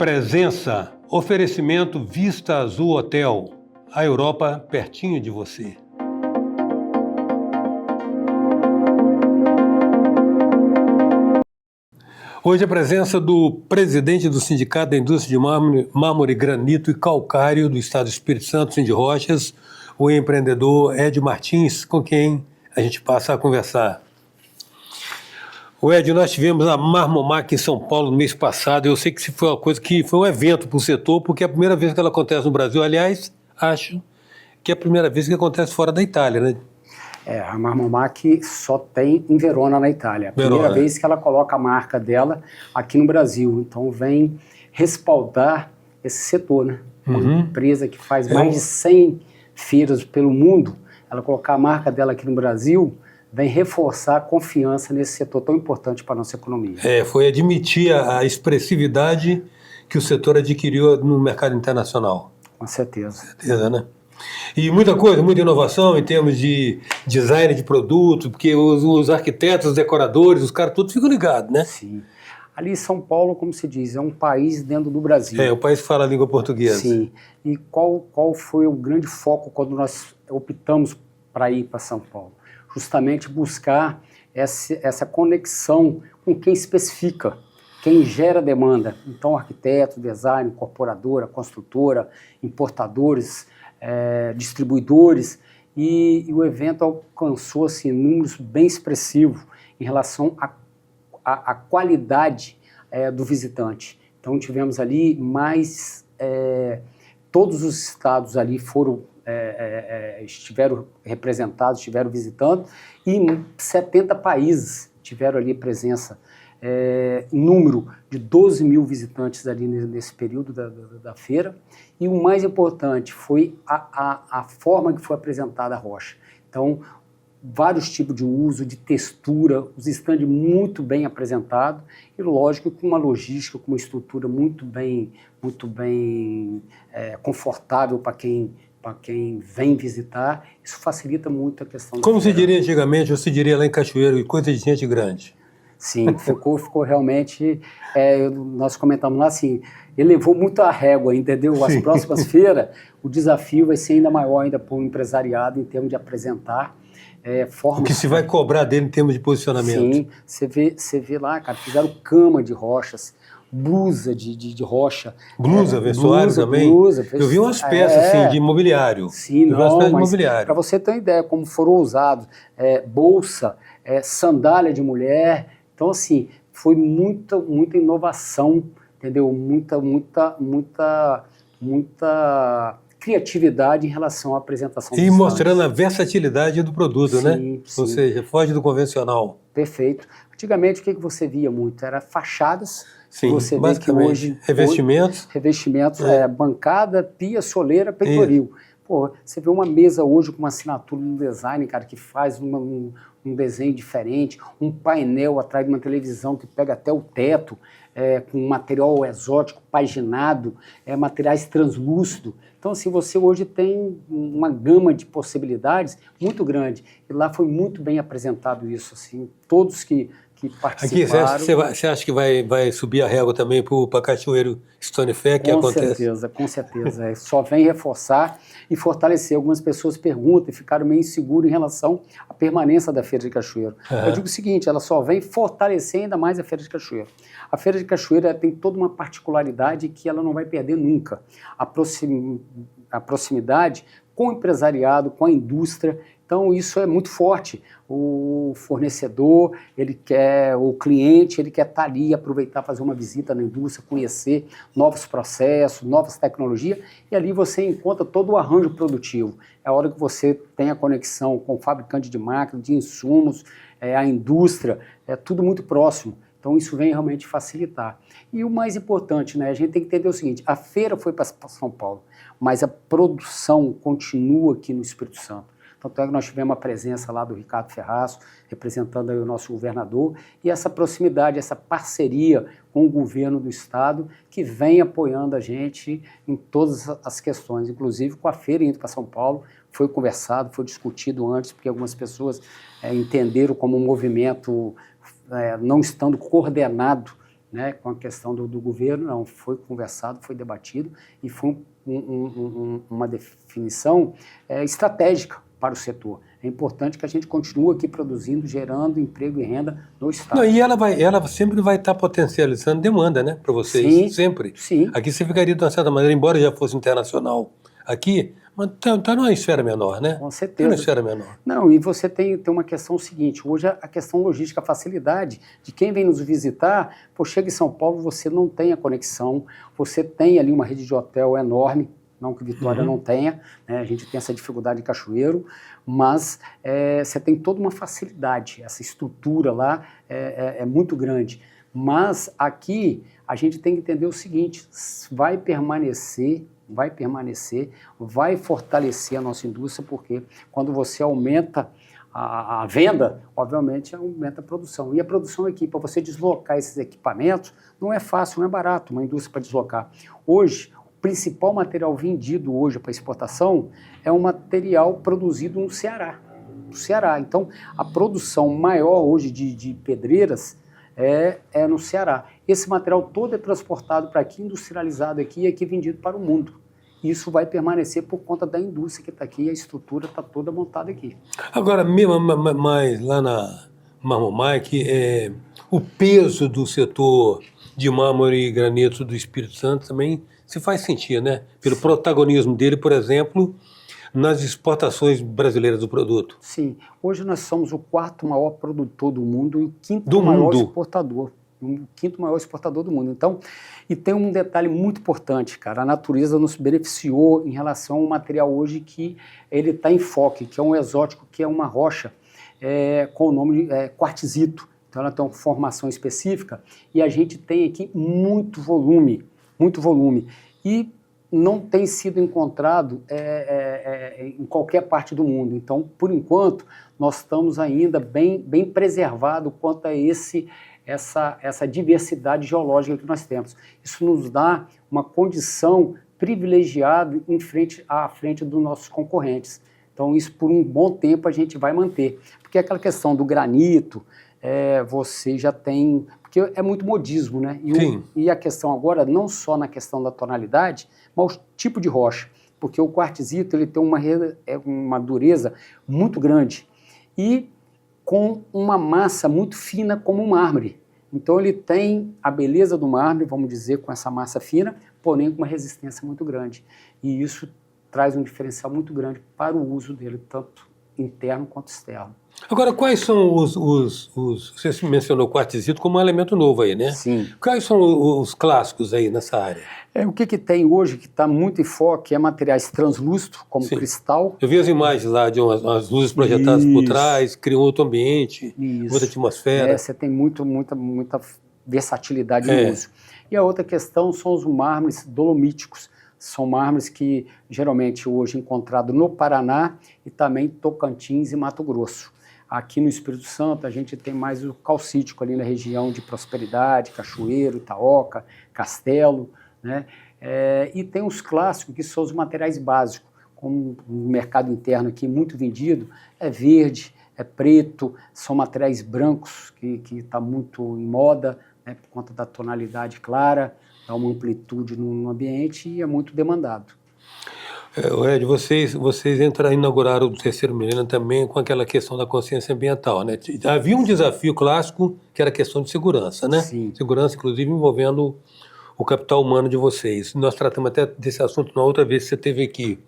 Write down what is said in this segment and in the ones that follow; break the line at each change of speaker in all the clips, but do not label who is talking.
Presença, oferecimento Vista Azul Hotel, a Europa pertinho de você. Hoje a presença do presidente do Sindicato da Indústria de Mármore, Granito e Calcário do Estado do Espírito Santo, Cindy Rochas, o empreendedor Ed Martins, com quem a gente passa a conversar. O Ed, nós tivemos a Marmomac em São Paulo no mês passado. Eu sei que foi uma coisa que foi um evento para o setor, porque é a primeira vez que ela acontece no Brasil. Aliás, acho que é a primeira vez que acontece fora da Itália, né?
A Marmomac só tem em Verona, na Itália. A primeira vez que ela coloca a marca dela aqui no Brasil. Então vem respaldar esse setor, né? Uma empresa que faz mais de 100 feiras pelo mundo, ela colocar a marca dela aqui no Brasil, vem reforçar a confiança nesse setor tão importante para a nossa economia.
Foi admitir a expressividade que o setor adquiriu no mercado internacional.
Com certeza.
Com certeza, né? E muita coisa, muita inovação em termos de design de produto, porque os arquitetos, os decoradores, os caras todos ficam ligados, né?
Sim. Ali São Paulo, como se diz, é um país dentro do Brasil.
O país que fala a língua portuguesa.
Sim. E qual foi o grande foco quando nós optamos para ir para São Paulo? Justamente buscar essa conexão com quem especifica, quem gera demanda. Então, arquiteto, design, incorporadora, construtora, importadores, distribuidores, e o evento alcançou assim, números bem expressivos em relação à qualidade do visitante. Então, tivemos ali todos os estados ali estiveram representados, estiveram visitando, e 70 países tiveram ali presença, número de 12 mil visitantes ali nesse período da feira, e o mais importante foi a forma que foi apresentada a rocha. Então, vários tipos de uso, de textura, os estandes muito bem apresentados, e lógico com uma logística, com uma estrutura muito bem confortável para quem vem visitar. Isso facilita muito a questão.
Como se diria antigamente, ou se diria lá em Cachoeiro, coisa de gente grande.
Sim, ficou realmente, nós comentamos lá assim, elevou muito a régua, entendeu? As próximas feiras, o desafio vai ser ainda maior ainda para o empresariado em termos de apresentar formas.
O que se vai cobrar dele em termos de posicionamento.
Sim, você vê lá, cara, fizeram cama de rochas, blusa de rocha.
Blusa, vestuário também?
Blusa.
Eu vi umas peças assim, de imobiliário.
Sim, mas para você ter uma ideia como foram usados, bolsa, sandália de mulher. Então, assim, foi muita inovação, entendeu? Muita criatividade em relação à apresentação.
E mostrando a versatilidade do produto,
sim,
né?
Sim.
Ou seja, foge do convencional.
Perfeito. Antigamente, o que você via muito? Era fachadas.
Sim,
você
basicamente.
Vê que hoje, revestimentos, bancada, pia, soleira, peitoril. Pô, você vê uma mesa hoje com uma assinatura no design, cara, que faz um desenho diferente, um painel atrás de uma televisão que pega até o teto, com material exótico, paginado, materiais translúcidos. Então, assim, você hoje tem uma gama de possibilidades muito grande. E lá foi muito bem apresentado isso, assim, todos que participaram.
Aqui, você acha que vai subir a régua também para Cachoeiro Stone Fair, que acontece?
Com certeza. Só vem reforçar e fortalecer. Algumas pessoas perguntam e ficaram meio inseguras em relação à permanência da Feira de Cachoeiro. Eu digo o seguinte, ela só vem fortalecer ainda mais a Feira de Cachoeiro. A Feira de Cachoeiro tem toda uma particularidade que ela não vai perder nunca. A proximidade com o empresariado, com a indústria. Então, isso é muito forte. O fornecedor, o cliente, ele quer estar ali, aproveitar, fazer uma visita na indústria, conhecer novos processos, novas tecnologias, e ali você encontra todo o arranjo produtivo. É a hora que você tem a conexão com o fabricante de máquinas, de insumos, a indústria, tudo muito próximo. Então, isso vem realmente facilitar. E o mais importante, né, a gente tem que entender o seguinte, a feira foi para São Paulo, mas a produção continua aqui no Espírito Santo. Tanto é que nós tivemos a presença lá do Ricardo Ferraz, representando aí o nosso governador, e essa proximidade, essa parceria com o governo do estado, que vem apoiando a gente em todas as questões, inclusive com a feira indo para São Paulo, foi conversado, foi discutido antes, porque algumas pessoas entenderam como um movimento não estando coordenado né, com a questão do governo, não, foi conversado, foi debatido e foi uma definição estratégica para o setor. É importante que a gente continue aqui produzindo, gerando emprego e renda no Estado.
Não, e ela sempre vai estar potencializando demanda, né, para vocês,
Sim,
sempre.
sim.
Aqui você ficaria, de uma certa maneira, embora já fosse internacional aqui, mas está numa esfera menor, né?
Com
Tá
certeza.
numa esfera menor.
Não, e você tem uma questão seguinte, hoje a questão logística, a facilidade de quem vem nos visitar, pô, chega em São Paulo, você não tem a conexão, você tem ali uma rede de hotel enorme, não que Vitória não tenha, né? A gente tem essa dificuldade em Cachoeiro, mas você tem toda uma facilidade, essa estrutura lá é muito grande. Mas aqui a gente tem que entender o seguinte, vai permanecer, vai fortalecer a nossa indústria, porque quando você aumenta a venda, obviamente aumenta a produção. E a produção aqui, para você deslocar esses equipamentos, não é fácil, não é barato uma indústria para deslocar. Hoje, o principal material vendido hoje para exportação é um material produzido no Ceará. Então, a produção maior hoje de pedreiras é no Ceará. Esse material todo é transportado para aqui, industrializado aqui e aqui vendido para o mundo. Isso vai permanecer por conta da indústria que está aqui, a estrutura está toda montada aqui.
Agora, mas lá na Marmomag, o peso do setor de mármore e granito do Espírito Santo também se faz sentir, né? Pelo protagonismo dele, por exemplo, nas exportações brasileiras do produto.
Sim. Hoje nós somos o quarto maior produtor do mundo e o quinto maior exportador. O quinto maior exportador do mundo. Então, e tem um detalhe muito importante, cara, a natureza nos beneficiou em relação ao material hoje que ele está em foco, que é um exótico, que é uma rocha com o nome de quartzito. Então ela tem uma formação específica e a gente tem aqui muito volume. E não tem sido encontrado em qualquer parte do mundo. Então, por enquanto, nós estamos ainda bem preservados quanto a essa diversidade geológica que nós temos. Isso nos dá uma condição privilegiada à frente dos nossos concorrentes. Então, isso por um bom tempo a gente vai manter. Porque aquela questão do granito, você já tem... Porque é muito modismo, né? E a questão agora, não só na questão da tonalidade, mas o tipo de rocha. Porque o quartzito ele tem uma dureza muito grande e com uma massa muito fina como o mármore. Então ele tem a beleza do mármore, vamos dizer, com essa massa fina, porém com uma resistência muito grande. E isso traz um diferencial muito grande para o uso dele, tanto interno quanto externo.
Agora, quais são você mencionou o quartzito como um elemento novo aí, né?
Sim.
Quais são os clássicos aí nessa área?
O que tem hoje que está muito em foco é materiais translúcidos, como cristal.
Eu vi as imagens lá de umas luzes projetadas por trás, criam outro ambiente, outra atmosfera.
Você tem muita versatilidade no uso. E a outra questão são os mármores dolomíticos. São mármores que geralmente hoje encontrados no Paraná e também Tocantins e Mato Grosso. Aqui no Espírito Santo a gente tem mais o calcítico ali na região de Prosperidade, Cachoeiro, Itaoca, Castelo, né? E tem os clássicos que são os materiais básicos, como no mercado interno aqui muito vendido, é verde, é preto, são materiais brancos que está muito em moda, né, por conta da tonalidade clara, dá uma amplitude no ambiente e é muito demandado.
Ed, vocês inauguraram o terceiro milênio também com aquela questão da consciência ambiental, né? Havia um desafio clássico que era a questão de segurança, né?
Sim.
Segurança, inclusive, envolvendo o capital humano de vocês. Nós tratamos até desse assunto na outra vez que você esteve aqui.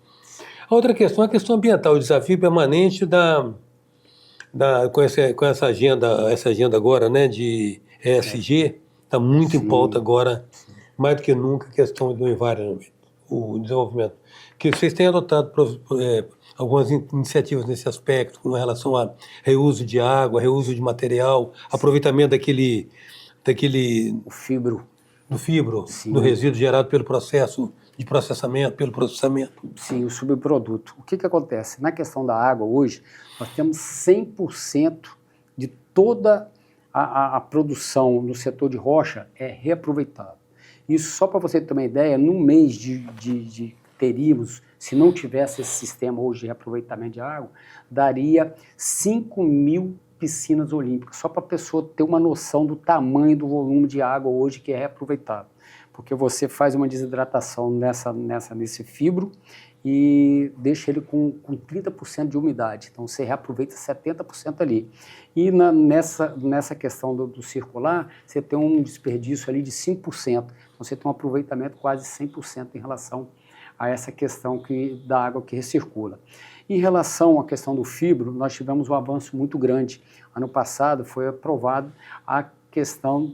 A outra questão é a questão ambiental, o desafio permanente com essa agenda agora, né, de ESG, está muito em pauta agora, mais do que nunca, a questão do environment, o desenvolvimento. Que vocês têm adotado algumas iniciativas nesse aspecto, com relação a reuso de água, reuso de material, aproveitamento do fibro, do resíduo gerado pelo processo de processamento, pelo processamento.
Sim, o subproduto. O que acontece? Na questão da água hoje, nós temos 100% de toda a produção no setor de rocha reaproveitada. Isso só para você ter uma ideia, num mês teríamos, se não tivesse esse sistema hoje de reaproveitamento de água, daria 5 mil piscinas olímpicas, só para a pessoa ter uma noção do tamanho do volume de água hoje que é reaproveitado. Porque você faz uma desidratação nesse fibro e deixa ele com 30% de umidade. Então, você reaproveita 70% ali. E nessa questão do circular, você tem um desperdício ali de 5%. Então, você tem um aproveitamento quase 100% em relação a essa questão da água que recircula. Em relação à questão do fibro, nós tivemos um avanço muito grande. Ano passado foi aprovado a questão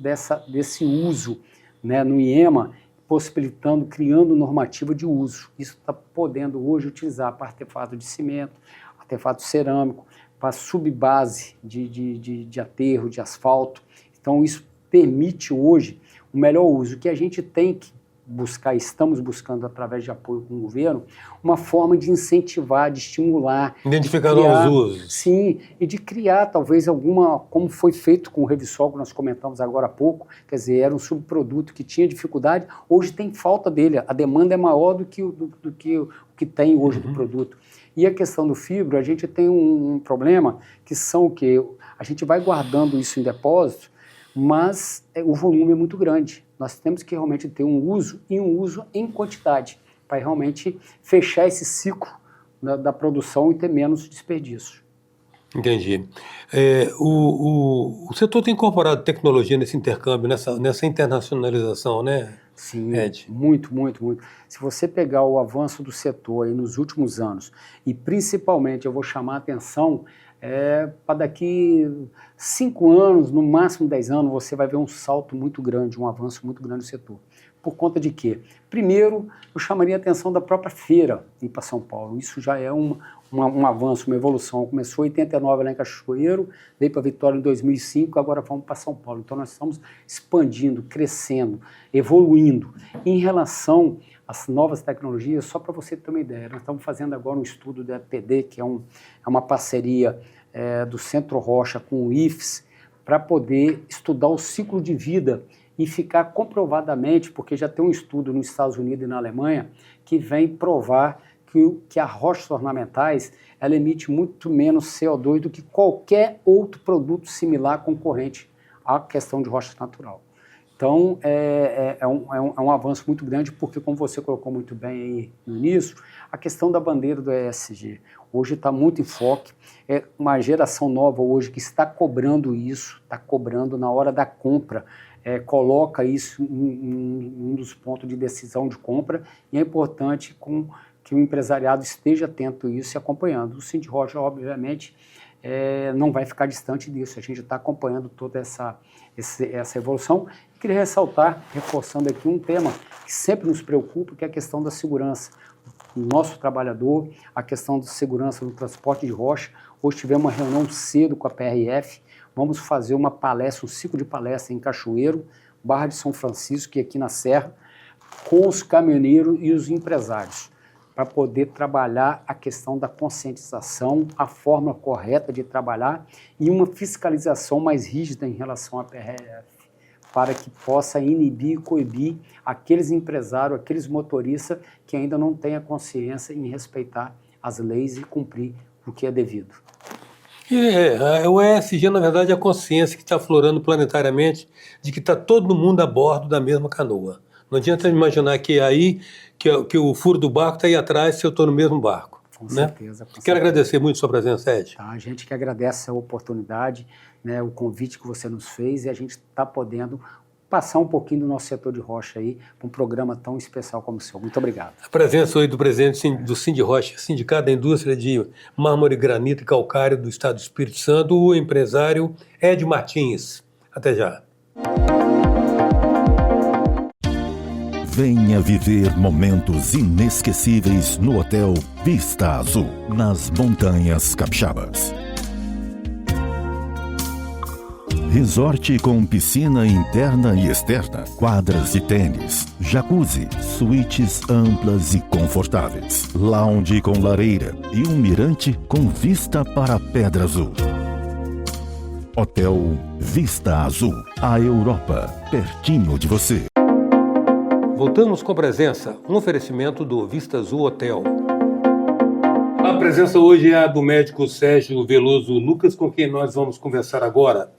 desse uso, né, no IEMA, possibilitando, criando normativa de uso. Isso está podendo hoje utilizar para artefato de cimento, artefato cerâmico, para subbase de aterro, de asfalto. Então isso permite hoje o melhor uso. Que a gente tem que buscar, estamos buscando através de apoio com o governo, uma forma de incentivar, de estimular.
Identificar novos usos.
Sim, e de criar talvez alguma, como foi feito com o Revsol, que nós comentamos agora há pouco, quer dizer, era um subproduto que tinha dificuldade, hoje tem falta dele, a demanda é maior do que o que tem hoje do produto. E a questão do fibro, a gente tem um problema, que são o quê? A gente vai guardando isso em depósito, mas o volume é muito grande. Nós temos que realmente ter um uso em quantidade, para realmente fechar esse ciclo da produção e ter menos desperdício.
Entendi. O setor tem incorporado tecnologia nesse intercâmbio, nessa internacionalização, né?
Sim,
Ed?
muito, muito, muito. Se você pegar o avanço do setor aí nos últimos anos, e principalmente eu vou chamar a atenção, para daqui 5 anos, no máximo 10 anos, você vai ver um salto muito grande, um avanço muito grande no setor. Por conta de quê? Primeiro, eu chamaria a atenção da própria feira para São Paulo. Isso já é um avanço, uma evolução. Começou em 89 lá em Cachoeiro, veio para Vitória em 2005, agora vamos para São Paulo. Então nós estamos expandindo, crescendo, evoluindo. Em relação às novas tecnologias, só para você ter uma ideia, nós estamos fazendo agora um estudo da EPD, que é uma parceria do Centro Rocha com o IFES, para poder estudar o ciclo de vida e ficar comprovadamente, porque já tem um estudo nos Estados Unidos e na Alemanha, que vem provar que as rochas ornamentais, ela emite muito menos CO2 do que qualquer outro produto similar concorrente à questão de rocha natural. Então, é um avanço muito grande, porque, como você colocou muito bem aí no início, a questão da bandeira do ESG hoje está muito em foco. É uma geração nova hoje que está cobrando isso, está cobrando na hora da compra, coloca isso em um dos pontos de decisão de compra, e é importante que o empresariado esteja atento a isso e acompanhando. O Cindy Rocha, obviamente, não vai ficar distante disso, a gente está acompanhando toda essa evolução. Queria ressaltar, reforçando aqui um tema que sempre nos preocupa, que é a questão da segurança. O nosso trabalhador, a questão da segurança no transporte de rocha. Hoje tivemos uma reunião cedo com a PRF, vamos fazer uma palestra, um ciclo de palestra em Cachoeiro, Barra de São Francisco, que é aqui na Serra, com os caminhoneiros e os empresários, para poder trabalhar a questão da conscientização, a forma correta de trabalhar e uma fiscalização mais rígida em relação à PRF, para que possa inibir e coibir aqueles empresários, aqueles motoristas que ainda não têm a consciência em respeitar as leis e cumprir o que é devido.
O ESG, na verdade, é a consciência que está aflorando planetariamente de que está todo mundo a bordo da mesma canoa. Não adianta imaginar que o furo do barco está aí atrás se eu estou no mesmo barco.
Com certeza.
Quero agradecer muito a sua presença, Ed.
Tá, a gente que agradece a oportunidade, né, o convite que você nos fez, e a gente está podendo passar um pouquinho do nosso setor de rocha aí para um programa tão especial como o seu. Muito obrigado.
A presença hoje do presidente do Cindy Rocha, Sindicato da Indústria de Mármore, Granito e Calcário do Estado do Espírito Santo, o empresário Ed Martins. Até já.
Venha viver momentos inesquecíveis no Hotel Vista Azul, nas Montanhas Capixabas. Resort com piscina interna e externa, quadras de tênis, jacuzzi, suítes amplas e confortáveis, lounge com lareira e um mirante com vista para a Pedra Azul. Hotel Vista Azul, a Europa, pertinho de você.
Voltamos com a presença, um oferecimento do Vista Azul Hotel. presença hoje é a do médico Sérgio Veloso Lucas, com quem nós vamos conversar agora.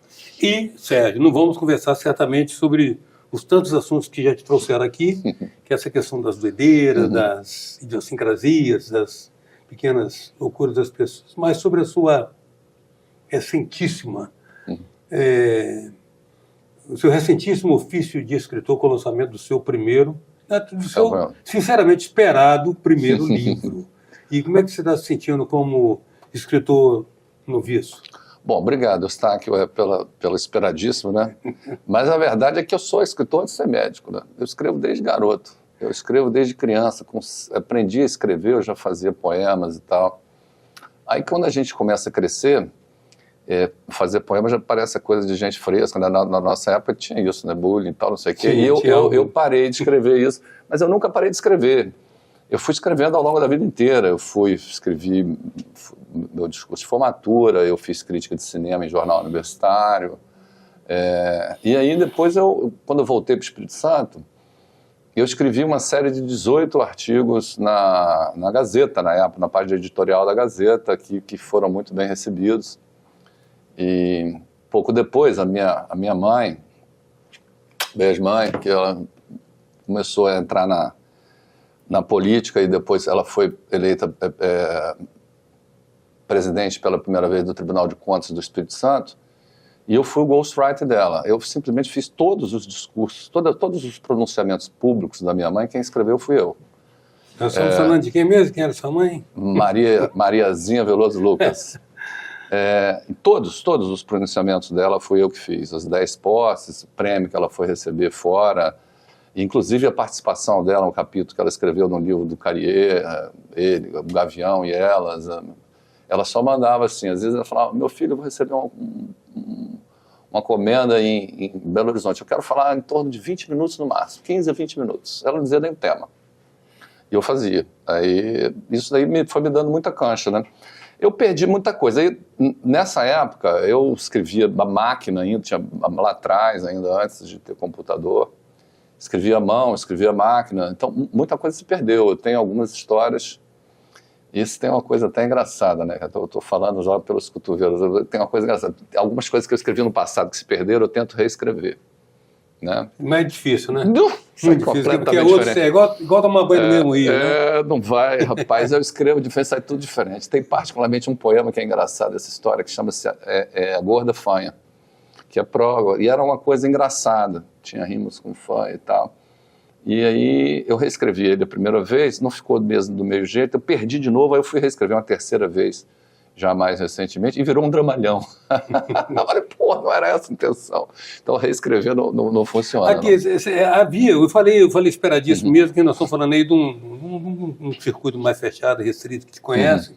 E, Sérgio, não vamos conversar certamente sobre os tantos assuntos que já te trouxeram aqui, que é essa questão das doideiras, das idiosincrasias, das pequenas loucuras das pessoas, mas sobre a sua recentíssima, o seu recentíssimo ofício de escritor com o lançamento do seu primeiro, do seu, sinceramente, esperado primeiro livro. E como é que você está se sentindo como escritor noviço?
Bom, obrigado, Eustáquio, pelo esperadíssimo, né? Mas a verdade é que eu sou escritor antes de ser médico, né? Eu escrevo desde garoto, eu escrevo desde criança, aprendi a escrever, eu já fazia poemas e tal. Aí quando a gente começa a crescer, fazer poema já parece coisa de gente fresca, né? Na nossa época tinha isso, né? Bullying e tal, não sei o quê. E eu parei de escrever isso, mas eu nunca parei de escrever. Eu fui escrevendo ao longo da vida inteira. Eu escrevi meu discurso de formatura, eu fiz crítica de cinema em jornal universitário. E aí depois, quando eu voltei para o Espírito Santo, eu escrevi uma série de 18 artigos na Gazeta, na época, na página editorial da Gazeta, que foram muito bem recebidos. E pouco depois, a minha mãe, beijo mãe, que ela começou a entrar na política e depois ela foi eleita presidente pela primeira vez do Tribunal de Contas do Espírito Santo, e eu fui o ghostwriter dela. Eu simplesmente fiz todos os discursos, todos os pronunciamentos públicos da minha mãe, quem escreveu fui eu.
Nós estamos falando de quem mesmo? Quem era sua mãe?
Mariazinha Veloso Lucas. Todos os pronunciamentos dela fui eu que fiz, as 10 posses, o prêmio que ela foi receber fora, inclusive a participação dela no capítulo que ela escreveu no livro do Carrier, ele, o Gavião e elas. Ela só mandava assim, às vezes ela falava, meu filho, eu vou receber uma comenda em Belo Horizonte, eu quero falar em torno de 20 minutos no máximo, 15 a 20 minutos. Ela não dizia nem o tema. E eu fazia. Aí, isso daí foi me dando muita cancha, né? Eu perdi muita coisa. Aí, nessa época, eu escrevia a máquina ainda, tinha lá atrás, ainda antes de ter computador. Escrevia à mão, escrevia à máquina. Então, muita coisa se perdeu. Eu tenho algumas histórias. Isso tem uma coisa até engraçada, né? Eu estou falando já pelos cotovelos. Tem uma coisa engraçada. Algumas coisas que eu escrevi no passado que se perderam, eu tento reescrever. Né?
Mais difícil, né?
Não,
muito difícil, porque é outro, igual tomar banho no mesmo rio, né?
Não vai, rapaz, eu escrevo diferente, sai tudo diferente. Tem particularmente um poema que é engraçado, essa história, que chama-se A Gorda Fanha, que é prólogo, e era uma coisa engraçada, tinha rimos com fanha e tal. E aí eu reescrevi ele a primeira vez, não ficou mesmo do mesmo jeito, eu perdi de novo, aí eu fui reescrever uma terceira vez, já mais recentemente, e virou um dramalhão. Eu falei, pô, não era essa a intenção. Então, reescrever não funciona.
Aqui, havia, eu falei esperadíssimo mesmo, que nós estamos falando aí de um circuito mais fechado, restrito, que te conhece,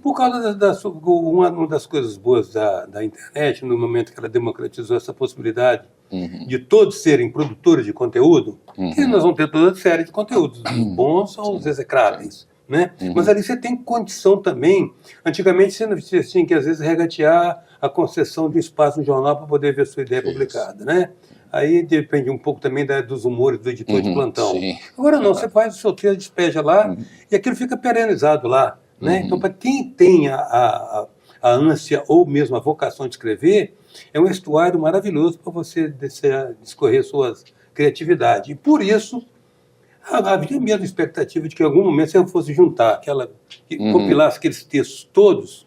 por causa uma das coisas boas da internet, no momento que ela democratizou essa possibilidade de todos serem produtores de conteúdo, que nós vamos ter toda a série de conteúdos, os bons ou os execráveis. Né? Mas ali você tem condição também. Antigamente você tinha que às vezes regatear a concessão de um espaço no jornal para poder ver a sua ideia publicada, né? Aí depende um pouco também dos humores do editor de plantão.
Sim.
Agora não, você faz o seu texto, despeja lá e aquilo fica perenizado lá, né? Então, para quem tem a ânsia ou mesmo a vocação de escrever, é um estuário maravilhoso para você discorrer suas criatividades. E por isso havia mesmo a expectativa de que em algum momento você fosse juntar, compilasse aqueles textos todos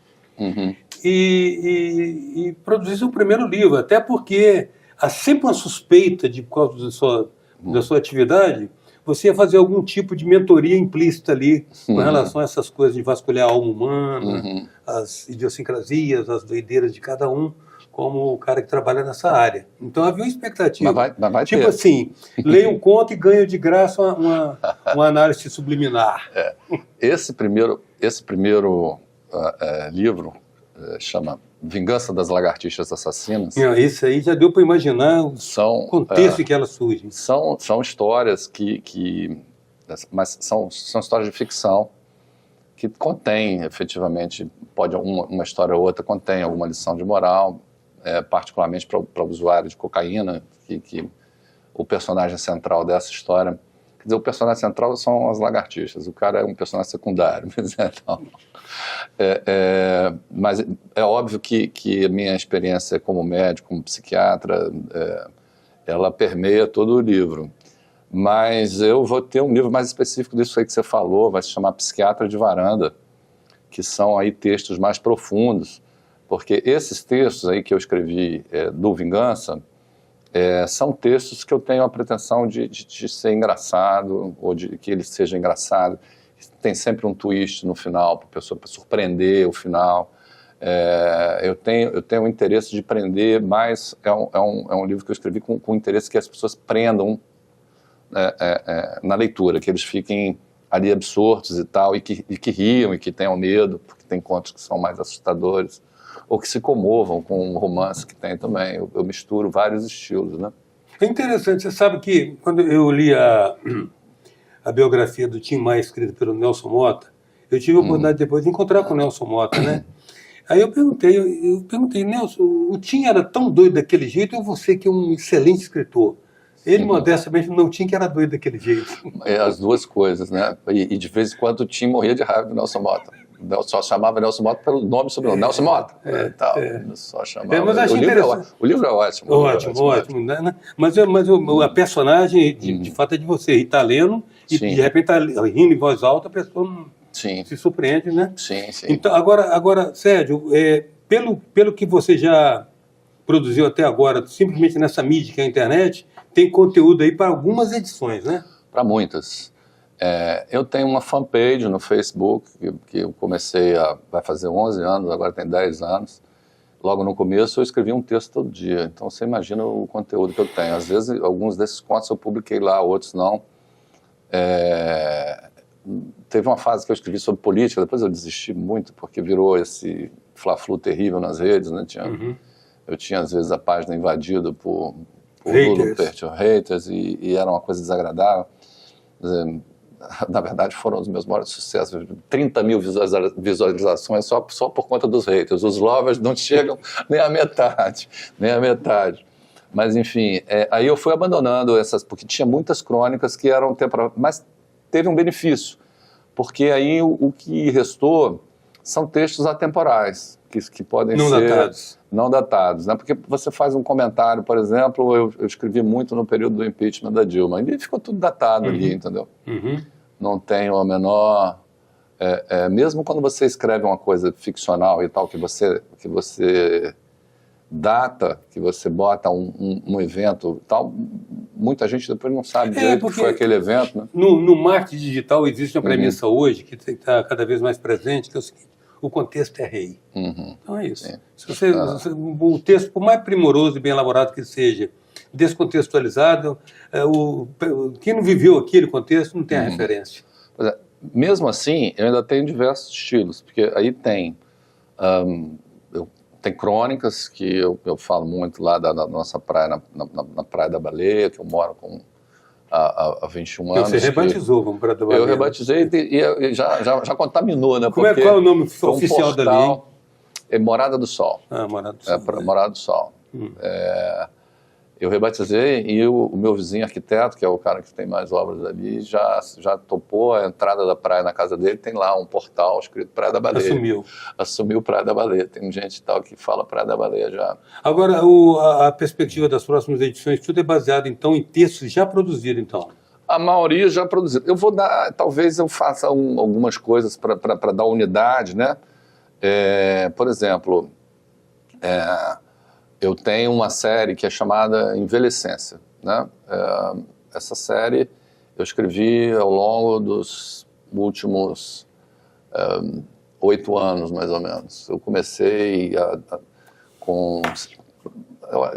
e produzisse o primeiro livro, até porque há sempre uma suspeita de, por causa da sua atividade, você ia fazer algum tipo de mentoria implícita ali com relação a essas coisas de vasculhar a alma humana, as idiosincrasias, as doideiras de cada um, como o cara que trabalha nessa área. Então havia uma expectativa.
Mas vai
tipo
ter.
assim, leia um conto e ganha de graça uma análise subliminar.
Esse primeiro livro chama Vingança das Lagartixas Assassinas.
Isso aí já deu para imaginar o contexto em que elas surgem.
São histórias mas são histórias de ficção que contém, efetivamente, uma história ou outra contém alguma lição de moral, particularmente para o usuário de cocaína, que o personagem central dessa história, que dizer, o personagem central são as lagartixas, o cara é um personagem secundário. Então, mas é óbvio que a minha experiência como médico, como psiquiatra, ela permeia todo o livro. Mas eu vou ter um livro mais específico disso aí que você falou, vai se chamar Psiquiatra de Varanda, que são aí textos mais profundos, porque esses textos aí que eu escrevi do Vingança, são textos que eu tenho a pretensão de ser engraçado, ou de que ele seja engraçado. Tem sempre um twist no final, para a pessoa surpreender o final. Eu tenho o interesse de prender, mas é um livro que eu escrevi com o interesse que as pessoas prendam na leitura, que eles fiquem ali absortos e tal, e que riam e que tenham medo, porque tem contos que são mais assustadores, ou que se comovam com um romance que tem também. Eu misturo vários estilos, né?
É interessante, você sabe que quando eu li a biografia do Tim Maia, escrita pelo Nelson Motta, eu tive a oportunidade depois de encontrar com o Nelson Motta, né? Aí eu perguntei, Nelson, o Tim era tão doido daquele jeito ou você que é um excelente escritor? Ele, modestamente, não tinha que era doido daquele jeito.
As duas coisas, né? E de vez em quando o Tim morria de raiva do Nelson Motta. Só chamava Nelson Motta pelo nome e sobrenome. Nelson Motta! Só chamava.
Mas achei
o livro é ótimo.
Ótimo. Né? Mas a personagem, de fato, é de você. E está lendo, e de repente está rindo em voz alta, a pessoa não se surpreende, né?
Sim.
Então, agora Sérgio, pelo que você já produziu até agora, simplesmente nessa mídia que é a internet, tem conteúdo aí para algumas edições, né?
Para muitas. Eu tenho uma fanpage no Facebook, que eu comecei vai fazer 11 anos, agora tem 10 anos. Logo no começo eu escrevi um texto todo dia, então você imagina o conteúdo que eu tenho. Às vezes alguns desses contos eu publiquei lá, outros não. Teve uma fase que eu escrevi sobre política, depois eu desisti muito, porque virou esse fla-flu terrível nas redes, né? Eu tinha às vezes a página invadida por haters e era uma coisa desagradável. Na verdade foram os meus maiores sucessos, 30 mil visualizações só por conta dos haters. Os lovers não chegam nem à metade. Mas enfim, aí eu fui abandonando essas, porque tinha muitas crônicas que eram mas teve um benefício, porque aí o que restou são textos atemporais, que podem não datados, né? Porque você faz um comentário, por exemplo, eu escrevi muito no período do impeachment da Dilma, e ficou tudo datado ali, entendeu? Não tenho a menor... mesmo quando você escreve uma coisa ficcional e tal, que você data, que você bota um evento e tal, muita gente depois não sabe direito o que foi aquele evento, né?
No marketing digital existe uma premissa hoje, que está cada vez mais presente, que é o seguinte: o contexto é rei. Então é isso. O texto, por mais primoroso e bem elaborado que seja, descontextualizado, quem não viveu aquele contexto não tem a referência.
Pois mesmo assim, eu ainda tenho diversos estilos, porque aí tem crônicas, que eu falo muito lá da nossa praia, na Praia da Baleia, que eu moro há 21 anos.
Você rebatizou como Praia da Baleia.
Eu rebatizei e já contaminou, né?
Qual é o nome oficial dali?
Morada do Sol.
Morada do Sol.
Morada do Sol. Eu rebatizei e o meu vizinho arquiteto, que é o cara que tem mais obras ali, já topou a entrada da praia na casa dele, tem lá um portal escrito Praia da Baleia. Assumiu Praia da Baleia. Tem gente tal que fala Praia da Baleia já.
Agora, a perspectiva das próximas edições, tudo é baseado, então, em textos já produzidos, então?
A maioria já produzida. Eu vou talvez eu faça algumas coisas para dar unidade, né? Por exemplo, eu tenho uma série que é chamada Envelhecência, né? Essa série eu escrevi ao longo dos últimos 8 anos, mais ou menos. Eu comecei com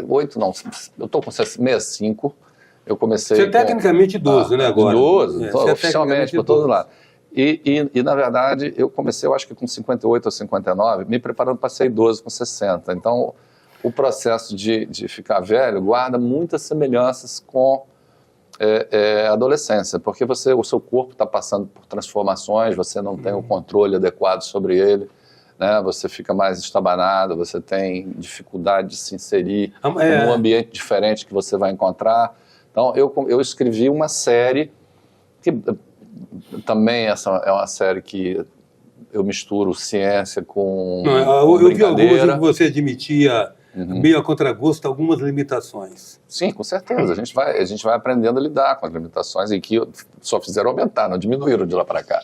8, não, eu estou com 65. Eu comecei.
Você é tecnicamente idoso, né? Agora.
Idoso, oficialmente, por todo lado. E, na verdade, eu comecei, eu acho que com 58 ou 59, me preparando para ser idoso com 60. Então, o processo de ficar velho guarda muitas semelhanças com a adolescência, porque o seu corpo está passando por transformações, você não tem o controle adequado sobre ele, né? Você fica mais estabanado, você tem dificuldade de se inserir num ambiente diferente que você vai encontrar. Então, eu escrevi uma série que também essa é uma série que eu misturo ciência com
Eu vi algumas em
brincadeira.
que você admitia, meio a contragosto, algumas limitações.
Sim, com certeza. A gente vai aprendendo a lidar com as limitações e que só fizeram aumentar, não diminuíram de lá para cá.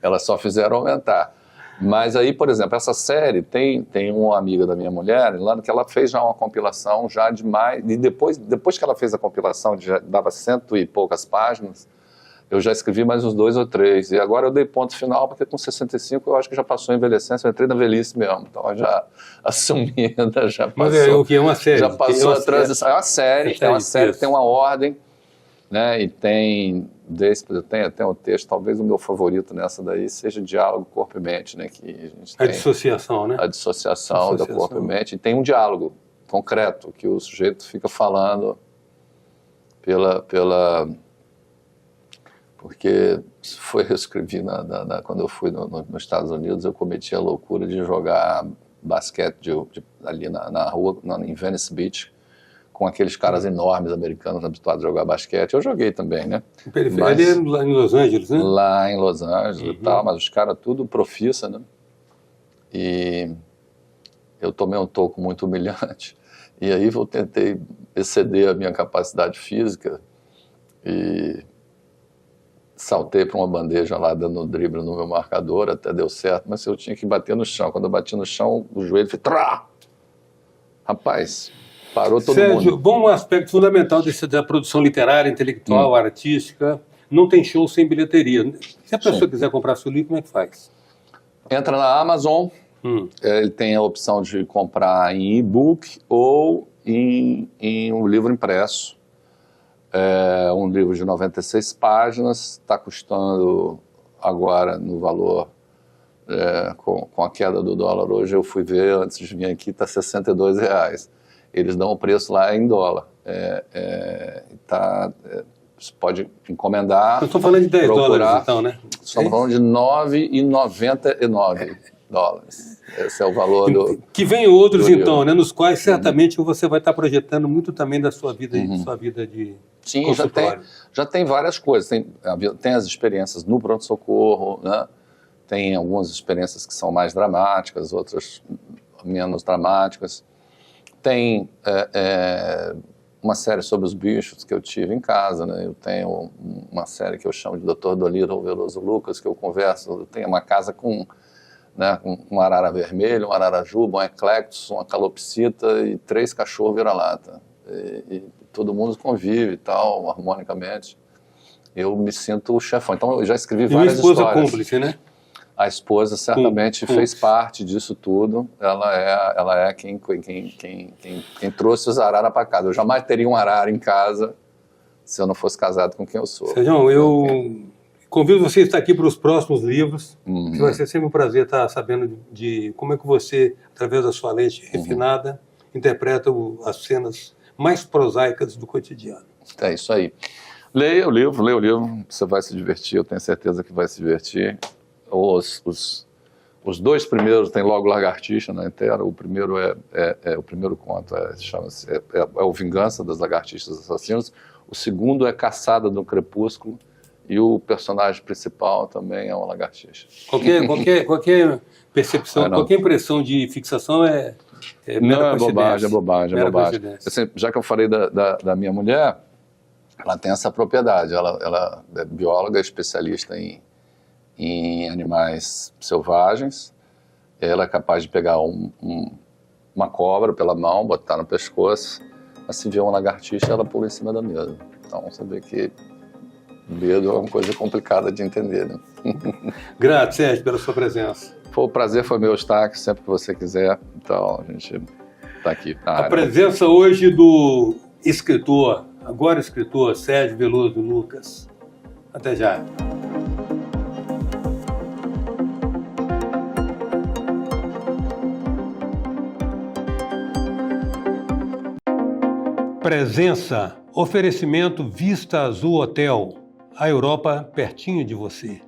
Elas só fizeram aumentar. Mas aí, por exemplo, essa série tem uma amiga da minha mulher, lá que ela fez já uma compilação já de mais... E depois que ela fez a compilação, já dava 100 e poucas páginas, eu já escrevi mais uns 2 ou 3. E agora eu dei ponto final, porque com 65 eu acho que já passou a envelhecência, eu entrei na velhice mesmo. Então eu já assumi, já passou.
Mas é o que? É uma série?
Já passou a transição. É uma série que tem uma ordem, né? E tem até um texto, talvez o meu favorito nessa daí seja Diálogo Corpo e Mente, né? Que a gente tem
dissociação, né?
A dissociação do corpo e mente. E tem um diálogo concreto que o sujeito fica falando porque eu escrevi quando eu fui nos Estados Unidos, eu cometi a loucura de jogar basquete ali na rua, em Venice Beach, com aqueles caras enormes americanos habituados a jogar basquete. Eu joguei também, né?
Periferia lá em Los Angeles, né?
Lá em Los Angeles e tal, mas os caras tudo profissa, né? E eu tomei um toco muito humilhante. E aí eu tentei exceder a minha capacidade física e saltei para uma bandeja lá, dando um drible no meu marcador, até deu certo, mas eu tinha que bater no chão. Quando eu bati no chão, o joelho fez... Trá! Rapaz, parou todo
Sérgio,
mundo.
bom, um aspecto fundamental da produção literária, intelectual, artística, não tem show sem bilheteria. Se a pessoa quiser comprar seu livro, como é que faz?
Entra na Amazon, ele tem a opção de comprar em e-book ou em um livro impresso. É um livro de 96 páginas, está custando agora no valor, com a queda do dólar hoje, eu fui ver antes de vir aqui, está R$62. Eles dão o preço lá em dólar. Você pode encomendar.
Eu estou falando de 10 dólares então, né?
Estamos falando de $9,99. Esse é o valor do...
Que vem outros, então, né, nos quais certamente você vai estar projetando muito também da sua vida, de
Sim,
consultório.
já tem várias coisas. Tem as experiências no pronto-socorro, né? Tem algumas experiências que são mais dramáticas, outras menos dramáticas. Tem uma série sobre os bichos que eu tive em casa, né? Eu tenho uma série que eu chamo de Dr. Dolittle Veloso Lucas, que eu converso. Eu tenho uma casa com um arara vermelho, um ararajuba, um eclectus, uma calopsita e 3 cachorros vira-lata. E todo mundo convive e tal, harmonicamente. Eu me sinto o chefão. Então, eu já escrevi várias histórias.
E a esposa cúmplice, né?
A esposa certamente fez parte disso tudo. Ela é quem trouxe os araras para casa. Eu jamais teria um arara em casa se eu não fosse casado com quem eu sou.
Sérgio, eu convido você a estar aqui para os próximos livros, que vai ser sempre um prazer estar sabendo de como é que você, através da sua lente refinada, interpreta as cenas mais prosaicas do cotidiano.
É isso aí. Leia o livro, você vai se divertir, eu tenho certeza que vai se divertir. Os 2 primeiros tem logo Lagartixa na inteira. O primeiro o primeiro conto chama-se o Vingança das Lagartixas Assassinas. O segundo é Caçada no Crepúsculo e o personagem principal também é uma lagartixa.
Qualquer percepção, qualquer impressão de fixação é mera coincidência.
É bobagem. Assim, já que eu falei da minha mulher, ela tem essa propriedade. Ela é bióloga, especialista em animais selvagens. Ela é capaz de pegar uma cobra pela mão, botar no pescoço, mas se vê uma lagartixa, ela pula em cima da mesa. Então você vê que medo é uma coisa complicada de entender, né?
Grato, Sérgio, pela sua presença.
O prazer foi meu estar aqui sempre que você quiser. Então a gente está aqui.
A presença hoje do escritor, agora escritor, Sérgio Veloso Lucas. Até já. Presença, oferecimento Vista Azul Hotel, a Europa pertinho de você.